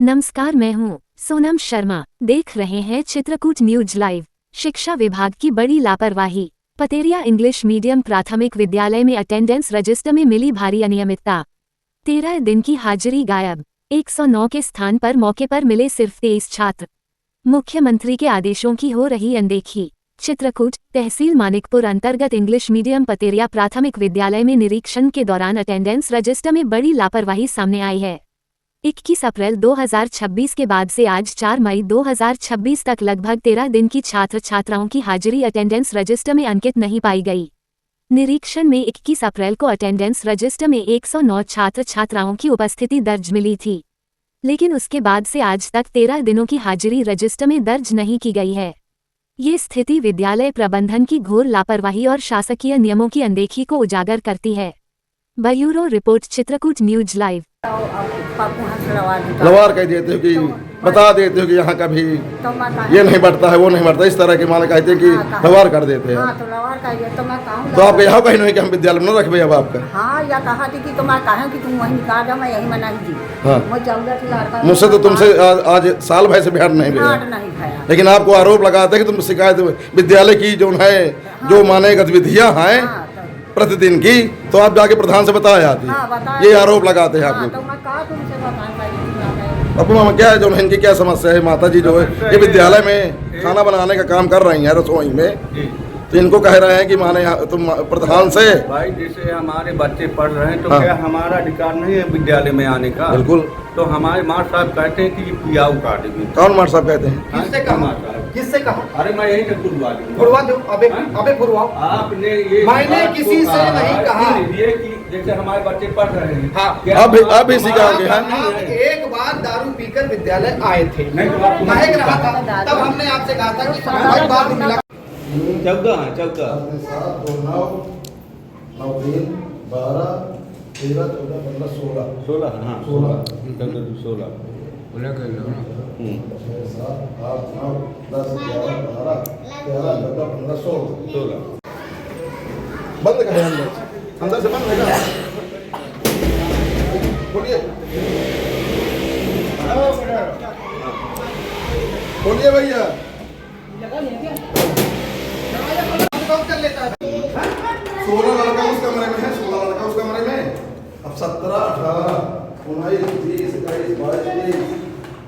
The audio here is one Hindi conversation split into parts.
नमस्कार, मैं हूं सोनम शर्मा। देख रहे हैं चित्रकूट न्यूज लाइव। शिक्षा विभाग की बड़ी लापरवाही। पतेरिया इंग्लिश मीडियम प्राथमिक विद्यालय में अटेंडेंस रजिस्टर में मिली भारी अनियमितता। 13 दिन की हाजिरी गायब। 109 के स्थान पर मौके पर मिले सिर्फ 23 छात्र। मुख्यमंत्री के आदेशों की हो रही अनदेखी। चित्रकूट तहसील मानिकपुर अंतर्गत इंग्लिश मीडियम पतेरिया प्राथमिक विद्यालय में निरीक्षण के दौरान अटेंडेंस रजिस्टर में बड़ी लापरवाही सामने आई है। 21 अप्रैल 2026 के बाद से आज 4 मई 2026 तक लगभग 13 दिन की छात्र छात्राओं की हाजिरी अटेंडेंस रजिस्टर में अंकित नहीं पाई गई। निरीक्षण में 21 अप्रैल को अटेंडेंस रजिस्टर में 109 छात्र छात्राओं की उपस्थिति दर्ज मिली थी, लेकिन उसके बाद से आज तक 13 दिनों की हाजिरी रजिस्टर में दर्ज नहीं की गई है। ये स्थिति विद्यालय प्रबंधन की घोर लापरवाही और शासकीय नियमों की अनदेखी को उजागर करती है। Bureau report, Chitrakoot news live. लवार कह देते हो कि बता देते हो कि यहाँ का भी ये नहीं बढ़ता है, वो नहीं बढ़ता, इस तरह के मान कहते हैं कि लवार कर देते हैं। तो आप यहाँ कहीं नहीं कि हम विद्यालय में न रखबे अब आपका। हाँ, या कहा थी कि तुम कहा कि तुम वहीं निकाल दो, मैं यहीं मना जी। हाँ, मुझसे तो तुमसे आज साल भर से बिहार नहीं गया, लेकिन आपको आरोप लगाते हैं कि तुम शिकायत विद्यालय की जो है जो माने गतिविधियाँ हैं प्रतिदिन की, तो आप जाके प्रधान से बताया आती ये आरोप लगाते हैं आप लोग। अब मामा क्या है जो इनकी क्या समस्या है? माता जी जो है ये विद्यालय में खाना बनाने का काम कर रही हैं रसोई में, तो इनको कह रहे हैं कि माने तुम प्रधान से भाई जैसे हमारे बच्चे पढ़ रहे हैं तो क्या हमारा अधिकार नहीं है विद्यालय में आने का? बिल्कुल। तो हमारे मार साहब कहते हैं कि पियाऊ काट दी। कौन मार साहब कहते हैं? किससे कहा? अरे मैं यही खुलवा दो, अबे खुलवाओ। आपने ये मैंने किसी से नहीं कहा ये कि जैसे हमारे बच्चे पढ़ रहे हैं। हाँ, अब भी सिखाओगे? एक बार दारू पीकर विद्यालय आए थे, महक रहा था, तब हमने आपसे कहा था कि 14 है 14 16 हाँ 16 6, 7, 8, 9, 10, 11, 12, 13, 14, 15, 16 बंद करें अंदर से बंद रहेगा। बोलिए बोलिए भैया। 16 लड़का उस कमरे में है, 16 लड़का उस कमरे में। अब 17, 18, 19, 20, 21, 22, 23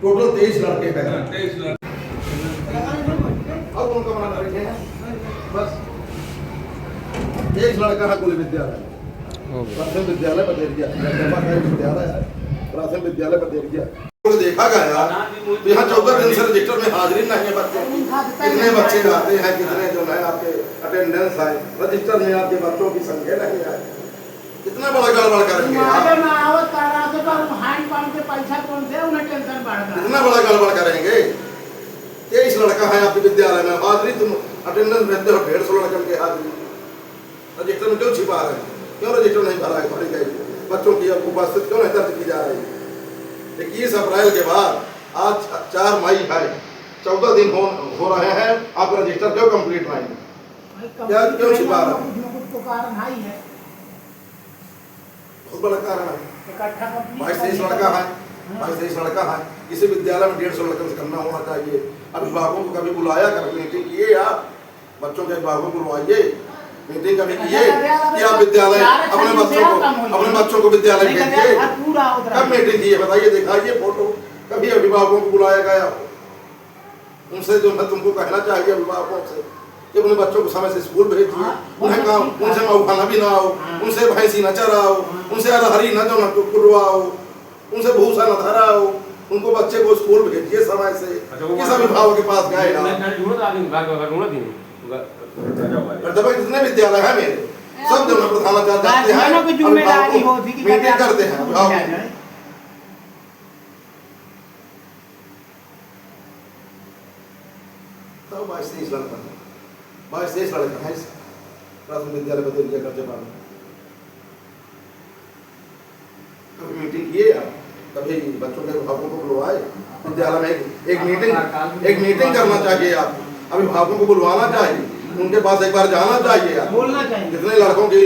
टोटल 23 लड़के हैं। 23 लड़के। अब उनका मना रखे हैं बस 23 लड़का है कुल विद्यालय। प्राथमिक विद्यालय पतेरिया विद्यालय है, प्राथमिक विद्यालय पतेरिया। देखा गया यहाँ 14 दिन से रजिस्टर में हाजिरी नहीं है बच्चे। कितने बच्चे आते हैं, कितने जो है आपके अटेंडेंस है, रजिस्टर में आपके बच्चों की संख्या नहीं है। कितना बड़ा गड़बड़ करेंगे कितना बड़ा गड़बड़ करेंगे? 23 लड़का है आपके विद्यालय में, हाजिरी तुम अटेंडेंस भेजते हो 150 लड़कन के हाजिरी। रजिस्टर में क्यों छिपा रहे हैं? क्यों रजिस्टर नहीं भरा है? बच्चों की उपस्थिति क्यों नहीं दर्ज की जा रही है? 21 अप्रैल के बाद आज 4 मई है, 14 दिन हो रहे हैं, आपका रजिस्टर क्यों कंप्लीट नहीं है? क्या क्यों छिपा रहे हैं? बहुत बड़ा कारण है। 22-23 लड़का है, 22-23 लड़का है। किसी विद्यालय में 150 लड़कों से करना होना चाहिए। अभिभावकों को कभी बुलाया कर मीटिंग किए, आप बच्चों के अभिभावकों को बुलवाइए, मीटिंग कभी किए कि आप विद्यालय अपने बच्चों को विद्यालय भेजिए। कब मीटिंग की है बताइए, दिखाइए फोटो। कभी अभिभावकों को बुलाया गया? उनसे जो है तुमको कहना चाहिए अभिभावकों से कि अपने बच्चों को समय से स्कूल भेजिए। उन्हें काम उनसे मऊ खाना भी ना हो, उनसे भैंसी न चराओ, उनसे अरहरी न जो कुरवाओ, उनसे भूसा न धराओ, उनको बच्चे को स्कूल भेजिए समय से। किस अभिभावक के पास गए? जितने विद्यालय है मेरे सब जो प्रधानाचार्य जाते हैं, मीटिंग करते हैं अभिभावक। तो 22-23 लड़का है, 22-23 लड़का है प्राथमिक विद्यालय बदल करते पानी। कभी मीटिंग किए आप? कभी बच्चों के अभिभावकों को बुलवाए विद्यालय में? एक मीटिंग करना चाहिए। आप अभिभावकों को बुलवाना चाहिए, उनके पास एक बार जाना चाहिए, बोलना चाहिए। जितने लड़कों की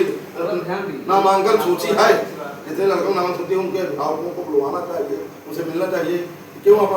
नामांकन सूची है, जितने लड़कों की नामांकन सूची, उनके अभिभावकों को बुलवाना चाहिए, उनसे मिलना चाहिए क्यों आप